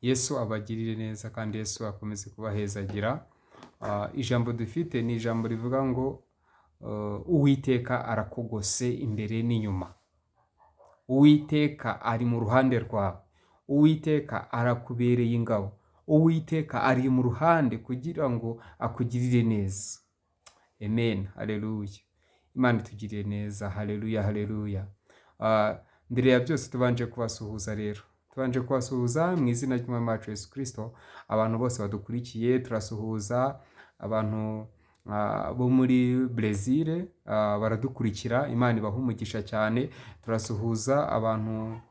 Yesu abagirire neza kandi Yesu akomeze kubahezagira. Ijambo dufite ni ijambo rivuga ngo Uwiteka arakugose imbere n'inyuma. Uwiteka ari mu ruhande rwawe. Uwiteka arakubereye ingabo. Uwiteka ari mu ruhande kugira ngo akugirire neza. Amen. Haleluya. Imana itugirire neza. Haleluya, haleluya. Mbere ya byose tubanje kubasuhuza rero. Tubanje kubasuhuza mu izina ry'Umwami wacu Yesu Kristo. Abantu bose badukurikiye turasuhuza. Abantu bo muri Brazil baradukurikira. Imana ibaha umugisha cyane. Turasuhuza abantu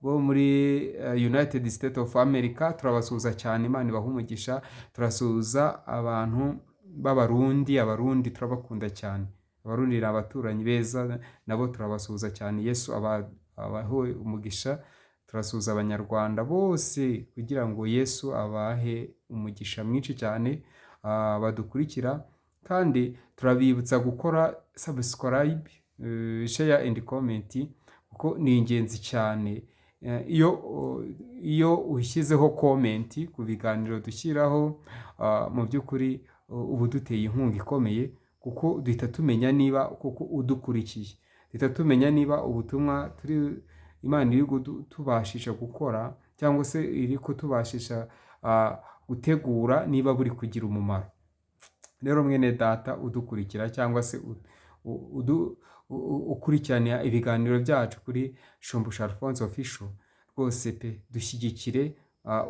bo muri United States of America. Turabasuhuza cyane. Imana ibaha umugisha. Turasuhuza abantu b'Abarundi. Abarundi turabakunda cyane. Abarundi ni abaturanyi beza, nabo turabasuhuza cyane. Yesu abaho umugisha. Turasuhuza Abanyarwanda bose kugira ngo Yesu abahe umugisha mwinshi cyane badukurikira, kandi turabibutsa gukora subscribe, share and comment kuko ni ingenzi cyane. Iyo ushyizeho comment ku biganiro dushyiraho, mu by'ukuri ubu duteye inkunga ikomeye, kuko duhita tumenya niba kuko udukurikiye, duhita tumenya niba ubutumwa Imana iri kutubashisha gukora cyangwa se iri kutubashisha gutegura niba buri kugira umumaro. Rero mwene data udukurikira cyangwa se ukurikirana ibiganiro byacu kuri Shumbusha Alphonse Official, rwose pe dushyigikire,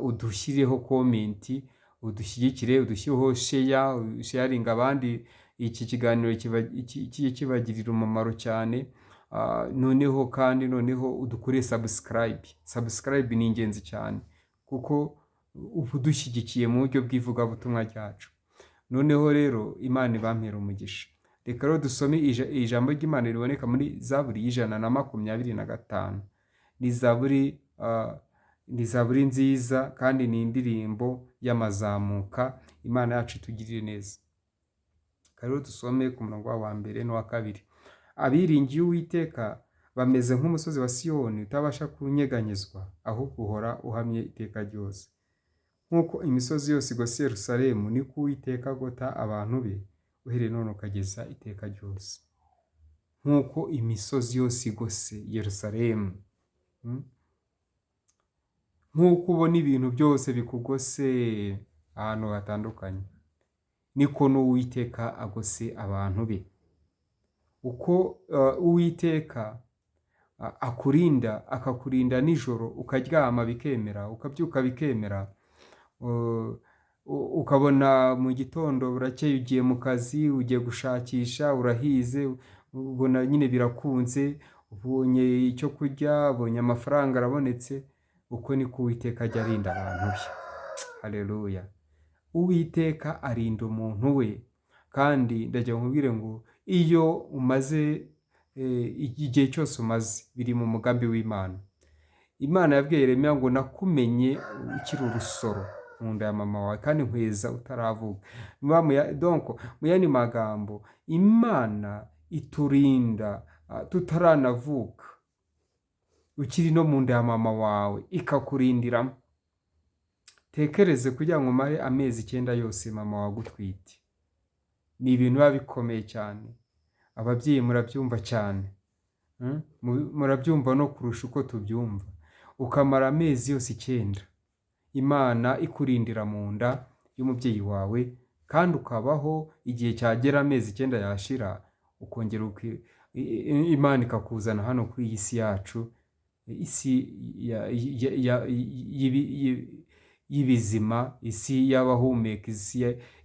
udushyireho comment, udushyigikire, udushyireho sharing abandi, iki kiganiro kibagirira umumaro cyane. Noneho kandi udukore subscribe ni ingenzi cyane, kuko ubu dushyigikiye mu buryo bw'ivugabutumwa ryacu. Noneho rero Imana ibampera umugisha. Reka rero dusome ijambo ry'Imana riboneka muri Zaburi 125. Ni Zaburi nziza kandi ni indirimbo y'amazamuka. Imana yacu itugirire neza. Rero dusome ku murongo wa mbere n'uwa kabiri. Abiringiye Uwiteka bameze nk'umusozi wa Siyoni utabasha kunyeganyezwa, ahubwo uhora uhamye iteka ryose. Nk'uko imisozi yose igose Yerusalemu, niko Uwiteka agota abantu be uhereye none ukageza iteka ryose. Nk'uko imisozi yose igose Yerusalemu, nk'uko ubona ibintu byose bikugose ahantu hatandukanye, niko n'Uwiteka agose abantu be. Uko Uwiteka akurinda, akakurinda nijoro ukaryama bikemera, ukabyuka bikemera, ukabona mu gitondo burakeye ugiye mu kazi, ugiye gushakisha, urahize, ubona nyine birakunze, ubonye icyo kurya, ubonye amafaranga arabonetse, uko niko Uwiteka ajya arinda abantu be. Haleluya. Uwiteka arinda umuntu we, kandi ndagira nkubwire ngo iyo umaze igihe cyose umaze biri mu mugambi w'Imana. Imana yabwiye Yeremiya ngo nakumenye ukiri urusoro mu nda ya mama wawe, kandi nkweza utaravuka. Donc mu yandi magambo, Imana iturinda tutaranavuka, ukiri no mu nda ya mama wawe ikakurindiramo. Tekereze kugira ngo umare amezi 9 yose mama wawe agutwite. Ni ibintu biba bikomeye cyane. Ababyeyi murabyumva cyane, murabyumva no kurusha uko tubyumva. Ukamara amezi yose 9 Imana ikurindira mu nda y'umubyeyi wawe, kandi ukabaho igihe cyagera amezi 9 yashira, ukongera Imana ikakuzana hano kuri iyi si yacu, isi y'ibizima, isi y'abahumeka,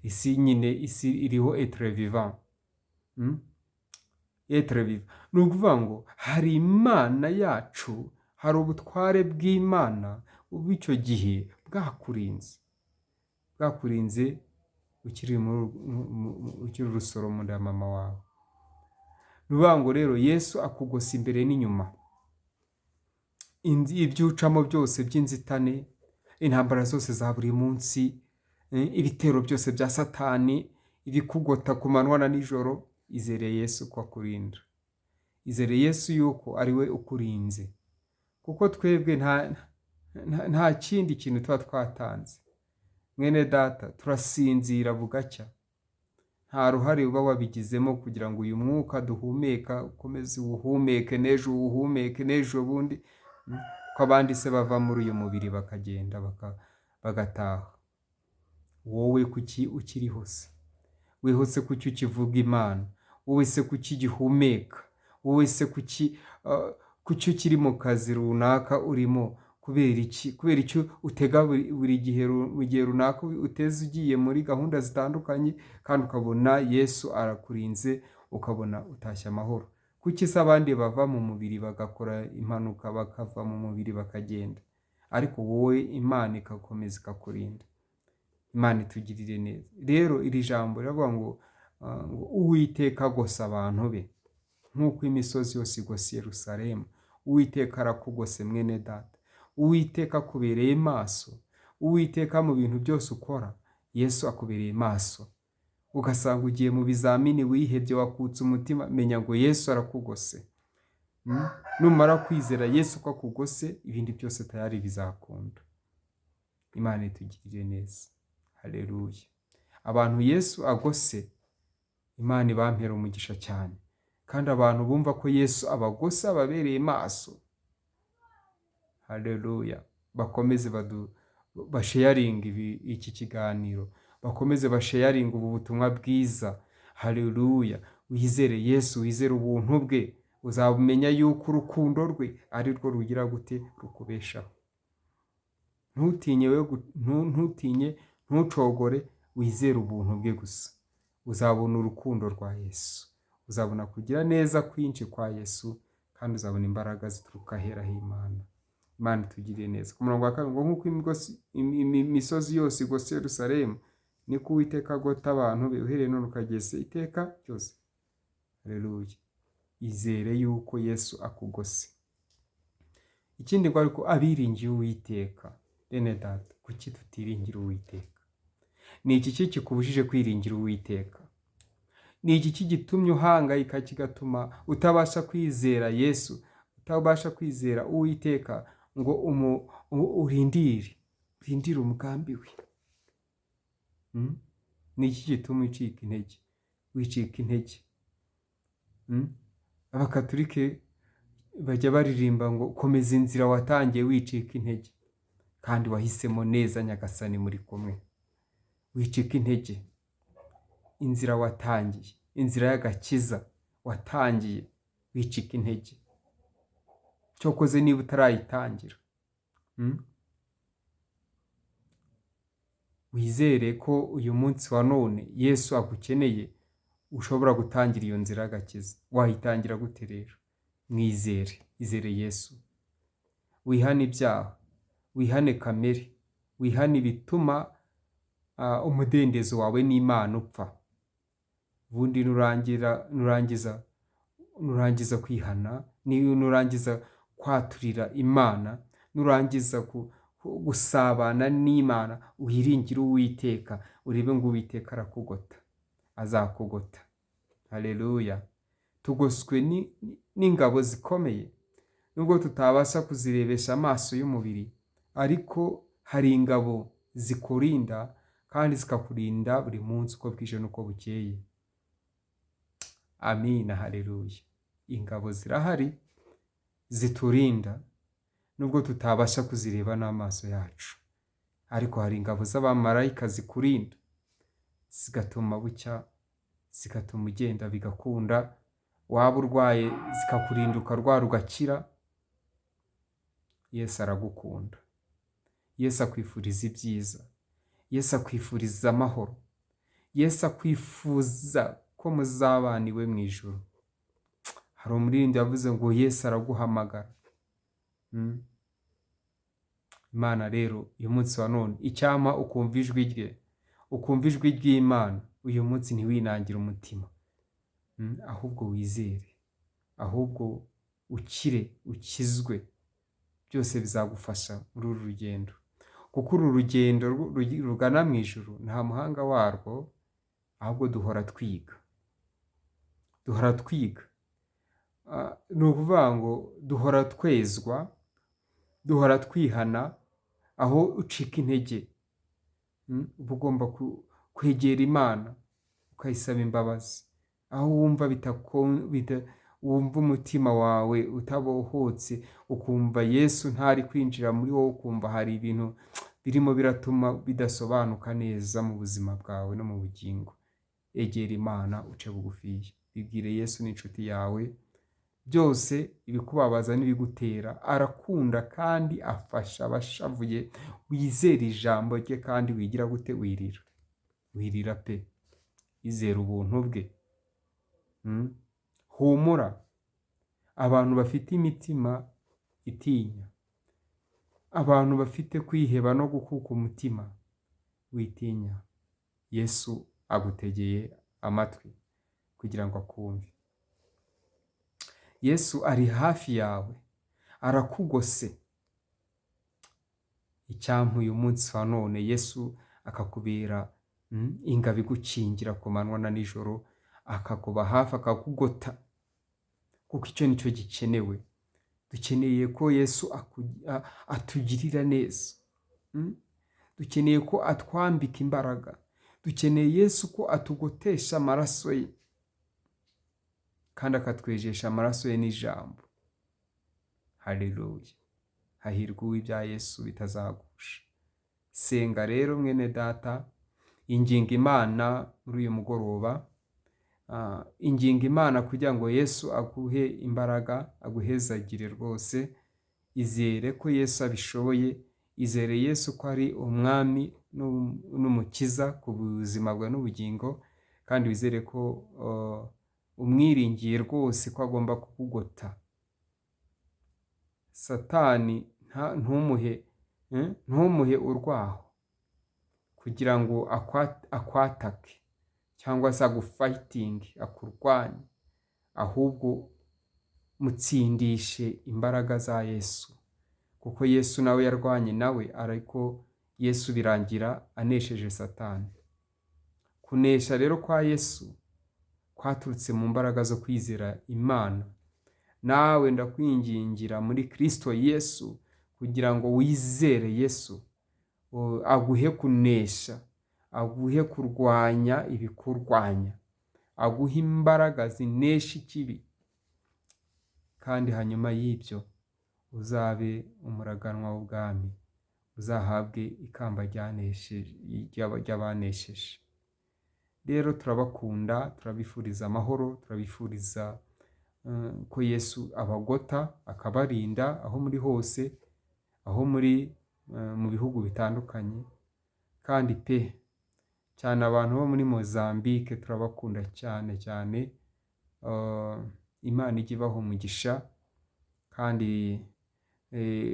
isi nyine, isi iriho etre vivant. Etre vivant ni ukuvuga ngo hari Imana yacu, hari ubutware bw'Imana ubw'icyo gihe bwakurinze ukiri urusoro mu nda ya mama wawe. Ni ukuvuga ngo rero Yesu akugose imbere n'inyuma. Ibyo ucamo byose by'inzitane, intambara zose za buri munsi, ibitero byose bya Satani, ibikugota ku manywa na nijoro, izere Yesu ko akurinda. Izere Yesu yuko ari we ukurinze, kuko twebwe nta kindi kintu tuba twatanze. Mwene data, turasinzira bugacya, nta ruhare uba wabigizemo kugira ngo uyu mwuka duhumeka ukomeze uwuhumeke, n'ejo uwuhumeke, n'ejo bundi, ko abandi se bava muri uyu mubiri bakagenda bagataha. Wowe kuki ukiriho se? Wihuse kuki ukivuga Imana? Wowe se kuki ugihumeka? Wowe se kuki ukiri mu kazi runaka urimo? Kubera iki? Kubera icyo utega buri gihe, mu gihe runaka uteze ugiye muri gahunda zitandukanye, kandi ukabona Yesu arakurinze, ukabona utashye amahoro. Kuki se abandi bava mu mubiri bagakora impanuka, bakava mu mubiri bakagenda, ariko wowe Imana ikakomeza ikakurinda? Imana itugirire neza. Rero iri jambo riravuga ngo Uwiteka agose abantu be nk'uko imisozi yose igose Yerusalemu. Uwiteka arakugose mwene data. Uwiteka akubereye maso. Uwiteka mu bintu byose ukora, Yesu akubereye maso. Ugasanga ugiye mu bizamini wihebye, wakutse umutima, menya ngo Yesu arakugose. Numara kwizera Yesu ko akugose, ibindi byose tayari bizakunda. Imana itugirire neza. Haleluya. Abantu Yesu agose, Imana ibampera umugisha cyane. Kandi abantu bumva ko Yesu abagose, ababereye maso, haleluya, bakomeze basharinga iki kiganiro, bakomeze basharinga ubu butumwa bwiza. Haleluya. Wizere Yesu, wizere ubuntu bwe, uzabumenya yuko urukundo rwe ari rwo rugira gute, rukubeshaho. Ntutinye, ntucogore, wizere ubuntu bwe gusa. Uzabona urukundo rwa Yesu, uzabona kugira neza kwinshi kwa Yesu, kandi uzabona imbaraga zituruka ahera h'Imana. Imana itugirire neza. Ku murongo wa 7 ngo nk'uko imisozi yose igose Yerusalemu, niko Uwiteka agota abantu be uhereye none ukageza iteka ryose. Haleluya. Izere yuko Yesu akugose. Ikindi ngo ariko abiringiye Uwiteka, bene data, kuki tutiringira Uwiteka? Ni iki kikubujije kwiringira Uwiteka? Ni iki gitumye uhangayika, kigatuma utabasha kwizera Yesu, utabasha kwizera Uwiteka ngo urindire umugambi we? Ni iki gituma wicika intege? Abakatolike bajya baririmba ngo komeza inzira watangiye wicika intege, kandi wahisemo neza Nyagasani muri kumwe. Wicika intege. Inzira watangiye, inzira y'agakiza watangiye, wicika intege. Cyokoze niba utarayitangira, wizere ko uyu munsi wa none Yesu agukeneye, ushobora gutangira iyo nzira y'agakiza. Wayitangira gute rero? Mwizere, izere Yesu. Wihane ibyaha, wihane kamere, wihane ibituma umudendezo wawe n'Imana upfa. Ubundi nurangiza kwihana, nurangiza kwaturira Imana, nurangiza gusabana n'Imana, uhiringire Uwiteka, urebe ngo Uwiteka arakugota, azakugota. Haleluya. Tugoswe n'ingabo zikomeye, nubwo tutabasha kuzirebesha amaso y'umubiri, ariko hari ingabo zikurinda, kandi zikakurinda buri munsi uko bwije n'uko bukeye. Amina. Haleluya. Ingabo zirahari ziturinda, nubwo tutabasha kuzireba n'amaso yacu, ariko hari ingabo z'abamarayika zikurinda, zigatuma bucya, zigatuma ugenda bigakunda. Waba urwaye zikakurinda ukarwara ugakira. Yesu aragukunda. Yesu akwifuriza ibyiza. Yesu akwifuriza amahoro. Yesu akwifuza ko muzabana iwe mu ijuru. Hari umuririmbyi yavuze ngo Yesu araguhamagara. Imana rero uyu munsi wa none, icyama ukumva ijwi rye, ukumva ijwi ry'Imana, uyu munsi ntiwinangire umutima, ahubwo wizere, ahubwo ukizwe. Byose bizagufasha muri uru rugendo, kuko uru rugendo rugana mu ijuru nta muhanga warwo, ahubwo duhora twiga. Ni ukuvuga ngo duhora twezwa, duhora twihana, aho ucika intege, uba ugomba kwegera Imana ukayisaba imbabazi, aho wumva wumva umutima wawe utabohotse, ukumva Yesu ntari kwinjira muri wowe, ukumva hari ibintu birimo biratuma bidasobanuka neza mu buzima bwawe no mu bugingo. Egera Imana uce bugufiya, bibwire Yesu n'inshuti yawe, byose ibikubabaza n'ibigutera arakunda kandi afasha abashavuye. Wizere ijambo rye kandi wigira gute? Wirira pe, izera ubuntu bwe. Humura, abantu bafite imitima itinya, abantu bafite kwiheba no gukuka umutima, witinya. Yesu agutegeye amatwi kugira ngo akumve. Yesu ari hafi yawe, arakugose. Icyampa uyu munsi wa none Yesu akakubera ingabo igukingira ku manywa na nijoro, akakuba hafi, akakugota, kuko icyo nicyo gikenewe. Dukeneye ko Yesu atugirira neza, dukeneye ko atwambika imbaraga, dukeneye Yesu ko atugotesha amaraso ye kandi akatwejesha amaraso ye n'ijambo. Haleluya! Hahirwa uw'ibya Yesu bitazagusha. Senga rero mwene data, inginga Imana muri uyu mugoroba, inginga Imana kugira ngo Yesu aguhe imbaraga, aguhezagire rwose. Izere ko Yesu abishoboye, izere Yesu ko ari umwami n'umukiza ku buzima bwawe n'ubugingo, kandi wizere ko umwiringiye rwose ko agomba kukugota. Satani ntumuhe urwaho kugira ngo akwatake cyangwa se agufayitinge, akurwanye, ahubwo mutsindishe imbaraga za Yesu, kuko Yesu nawe yarwanye nawe, ariko Yesu birangira anesheje Satani. Kunesha rero kwa Yesu kwaturutse mu mbaraga zo kwizera Imana. Nawe ndakwingingira muri Kristo Yesu kugira ngo wizere Yesu, aguhe kunesha, aguhe kurwanya ibikurwanya, aguhe imbaraga zinesha ikibi, kandi hanyuma y'ibyo uzabe umuraganwa w'ubwami, uzahabwe ikamba ry'abanesheje. Rero turabakunda, turabifuriza amahoro, turabifuriza ko Yesu abagota, akabarinda aho muri hose, aho muri mu bihugu bitandukanye. Kandi pe cyane abantu bo muri Mozambique turabakunda cyane cyane. Imana ijye ibaha umugisha, kandi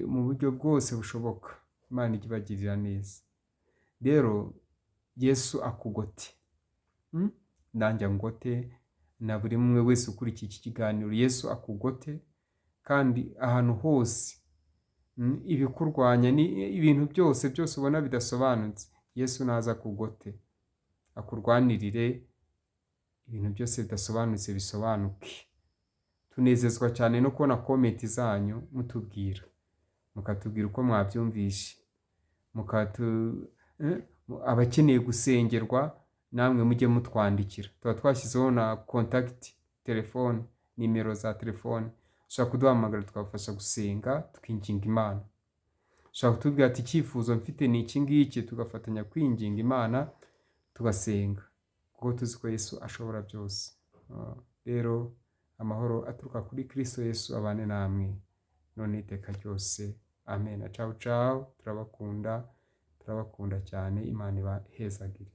mu buryo bwose bushoboka Imana ijye ibagirira neza. Rero Yesu akugote, nanjye ngote, na buri umwe wese ukurikiye iki kiganiro Yesu akugote, kandi ahantu hose ibikurwanya ibintu byose ubona bidasobanutse, Yesu naza kugote, akurwanirire ibintu byose bidasobanutse bisobanuke. Tunezezwa cyane no kubona komenti zanyu mukatubwira uko mwabyumvishe, abakeneye gusengerwa namwe mujye mutwandikira. Tuba twashyizeho na contact telefone, nimero za telefone, ushobora kuduhamagara tukabafasha gusenga, tukinginga Imana. Ushobora kutubwira ati icyifuzo mfite ni iki ngiki, tugafatanya kwinginga Imana, tugasenga, kuko tuzi ko Yesu ashobora byose. Rero amahoro aturuka kuri Kristo Yesu abane namwe none iteka ryose. Amen. Ciao ciao, turabakunda cyane. Imana ibahezagire.